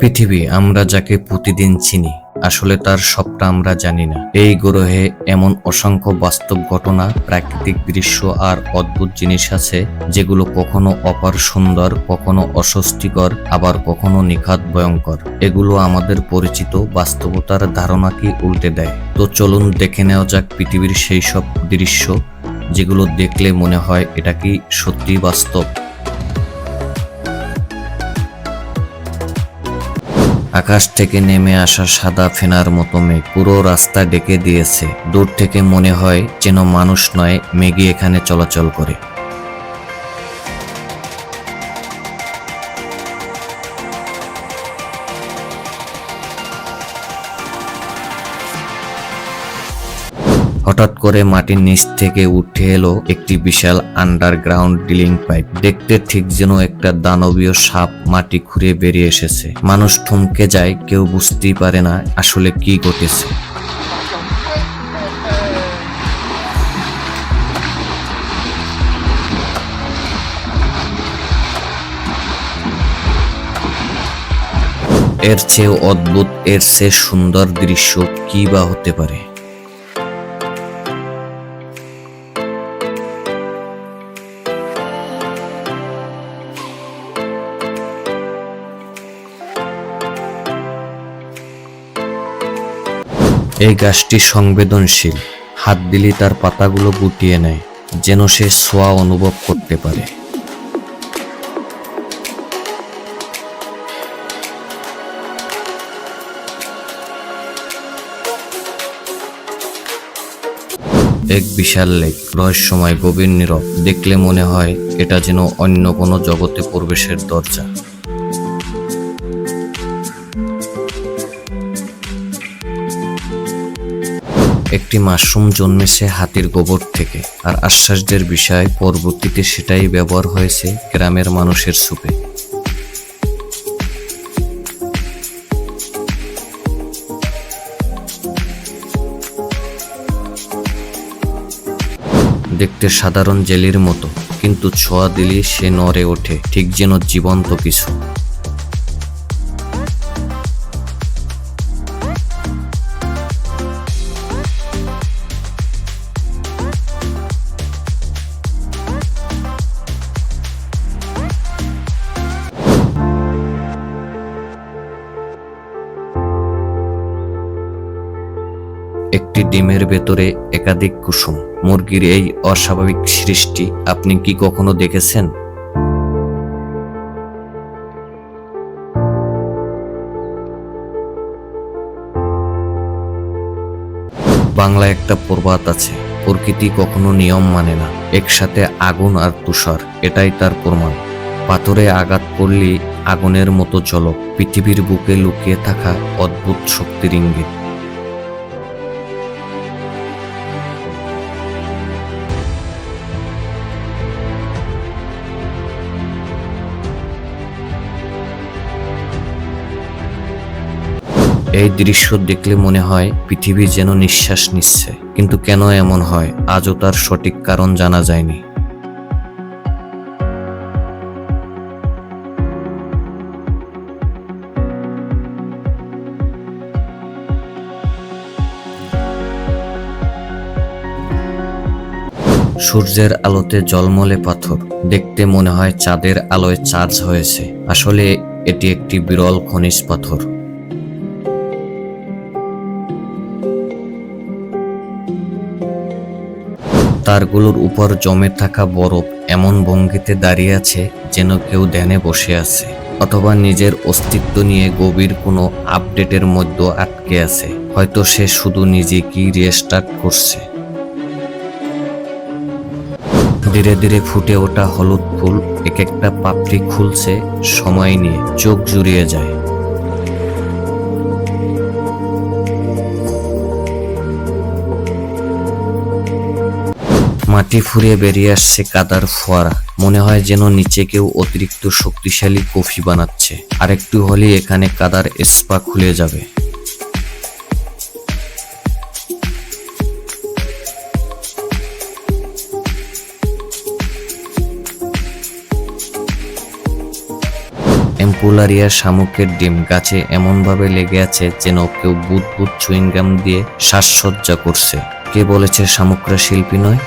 পৃথিবী আমরা যাকে প্রতিদিন চিনি, আসলে তার সবটা আমরা জানি না। এই গ্রহে এমন অসংখ্য বাস্তব ঘটনা, প্রাকৃতিক দৃশ্য আর অদ্ভুত জিনিস আছে যেগুলো কখনো অপার সুন্দর, কখনো অস্বস্তিকর, আবার কখনো নিখাত ভয়ঙ্কর। এগুলো আমাদের পরিচিত বাস্তবতার ধারণাকে উল্টে দেয়। তো চলুন দেখে নেওয়া যাক পৃথিবীর সেই সব দৃশ্য যেগুলো দেখলে মনে হয় এটা কি সত্যি বাস্তব। আকাশ থেকে নেমে আসা সাদা ফেনার মতো মেঘ পুরো রাস্তা ডেকে দিয়েছে। দূর থেকে মনে হয় যেন মানুষ নয়, মেঘই এখানে চলাচল করে। হঠাৎ করে মাটির নিচ থেকে উঠে এলো একটি বিশাল আন্ডারগ্রাউন্ড ড্রিলিং পাইপ। দেখতে ঠিক যেন একটা দানবীয় সাপ মাটি খুঁড়ে বেরিয়ে এসেছে। মানুষ থমকে যায়, কেউ বুঝতেই পারে না আসলে কি ঘটেছে। এর চেয়ে অদ্ভুত, এর চেয়ে সুন্দর দৃশ্য কি বা হতে পারে। এই গাছটি সংবেদনশীল, হাত দিলেই তার পাতাগুলো গুটিয়ে নেয়, যেন সে ছোঁয়া অনুভব করতে পারে। এক বিশাল লেক, রহস্যময়, গভীর, নীরব। দেখলে মনে হয় এটা যেন অন্য কোনো জগতে প্রবেশের দরজা। একটি মাশরুম জন্মেছে হাতির গোবর থেকে, আর আশ্চর্যের বিষয় পরবর্তীতে সেটাই ব্যবহার হয়েছে গ্রামের মানুষের সুপে। দেখতে সাধারণ জেলির মতো, কিন্তু ছোঁয়া দিলে সে নড়ে ওঠে, ঠিক যেন জীবন্ত কিছু। একটি ডিমের ভেতরে একাধিক কুসুম। মুরগির এই অস্বাভাবিক সৃষ্টি আপনি কি কখনো দেখেছেন? বাংলায় একটা প্রবাদ আছে, প্রকৃতি কখনো নিয়ম মানে না। একসাথে আগুন আর তুষার, এটাই তার প্রমাণ। পাথরে আঘাত করলে আগুনের মতো ঝলক, পৃথিবীর বুকে লুকিয়ে থাকা অদ্ভুত শক্তির ইঙ্গিত। এই দৃশ্য দেখলে মনে হয় পৃথিবী যেন নিঃশ্বাস নিচ্ছে, কিন্তু কেন এমন হয় আজও তার সঠিক কারণ জানা যায়নি। সূর্যের আলোতে ঝলমলে পাথর, দেখতে মনে হয় চাঁদের আলোয় চার্জ হয়েছে। আসলে এটি একটি বিরল খনিজ পাথর। তারগুলোর উপর জমে থাকা বরফ এমন ভঙ্গিতে দাঁড়িয়ে আছে যেন কেউ ধ্যানে বসে আছে, অথবা নিজের অস্তিত্ব নিয়ে গভীর কোনো আপডেটের মধ্যে আটকে আছে। হয়তো সে শুধু নিজেকেই রিস্টার্ট করছে। ধীরে ধীরে ফুটে ওঠা হলুদ ফুল এক একটা পাপড়ি খুলছে, সময় নিয়ে চোখ জুড়িয়ে যায়। মাটি ফুরিয়ে বেরিয়ে আসছে কাদার ফোয়ারা, মনে হয় যেন নিচে কেউ অতিরিক্ত শক্তিশালী কফি বানাচ্ছে। আরেকটু হলেই এখানে কাদার স্পা খুলে যাবে। টেম্পুলারিয়া শামুকের ডিম গাছে এমনভাবে লেগে আছে যেন কেউ বুদবুদ চুইংগাম দিয়ে সাজসজ্জা করছে। কে বলেছে শামুকরা শিল্পী নয়?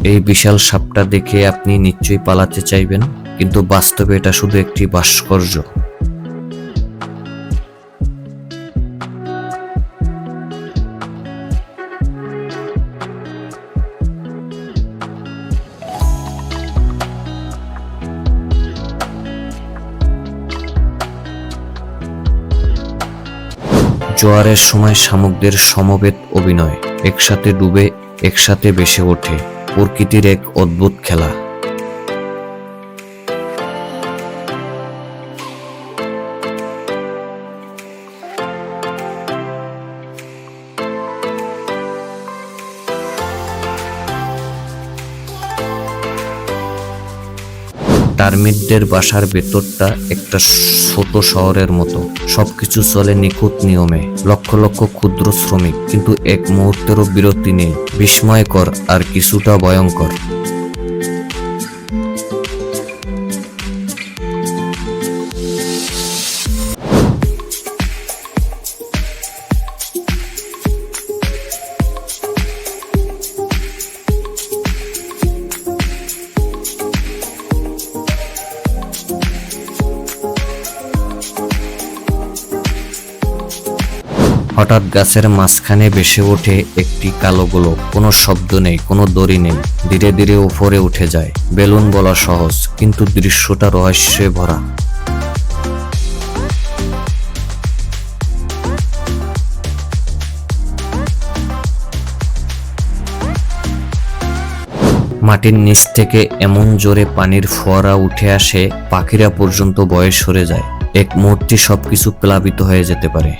এই বিশাল সাপটা দেখে আপনি নিশ্চয়ই পালাতে চাইবেন, কিন্তু বাস্তবে এটা শুধু একটি ভাস্কর্য। জোয়ারের সময় শামুকদের সমবেত অভিনয়, একসাথে ডুবে একসাথে ভেসে ওঠে, প্রকৃতির এক অদ্ভুত খেলা। টার্মিটদের বাসার ভেতরটা একটা ছোট শহরের মতো, সবকিছু চলে নিখুঁত নিয়মে, লক্ষ লক্ষ ক্ষুদ্র শ্রমিক, কিন্তু এক মুহূর্তেরও বিরতি নেই। বিস্ময়কর আর কিছুটা ভয়ঙ্কর। হঠাৎ গাছের মাঝখানে ভেসে ওঠে একটি কালো গোলক। কোনো শব্দ নেই, কোনো দড়ি নেই, ধীরে ধীরে উপরে উঠে যায়। বেলুন বলা সহজ, কিন্তু দৃশ্যটা রহস্যে ভরা। মাটির নিচ থেকে এমন জোরে পানির ফোয়ারা উঠে আসে, পাখিরা পর্যন্ত ভয়ে সরে যায়। এক মুহূর্তে সবকিছু প্লাবিত হয়ে যেতে পারে।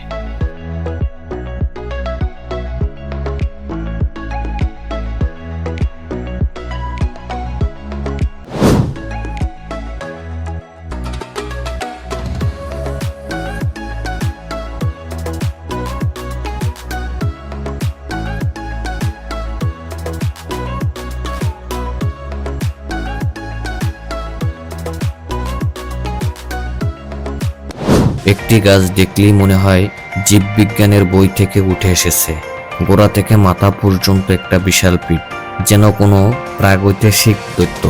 একটি গাছ দেখলেই মনে হয় জীববিজ্ঞানের বই থেকে উঠে এসেছে। গোড়া থেকে মাথা পর্যন্ত একটা বিশাল পিঠ, যেন কোনো প্রাগৈতিহাসিক দৈত্য।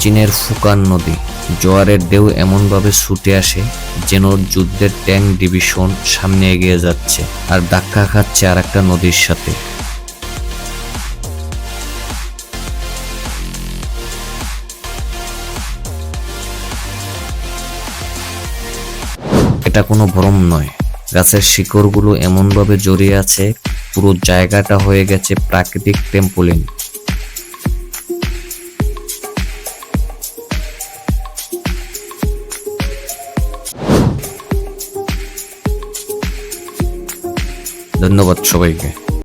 চীনের ফুকান নদী, জোয়ারের ঢেউ এমনভাবে ছুটে আসে যেন যুদ্ধের ট্যাঙ্ক ডিভিশন সামনে এগিয়ে যাচ্ছে আর ধাক্কা খাচ্ছে আর একটা নদীর সাথে। এটা কোনো ভ্রম নয়, গাছের শিকড়গুলো এমনভাবে জড়িয়ে আছে পুরো জায়গাটা হয়ে গেছে প্রাকৃতিক টেম্পোলিন। ধন্যবাদ সবাইকে।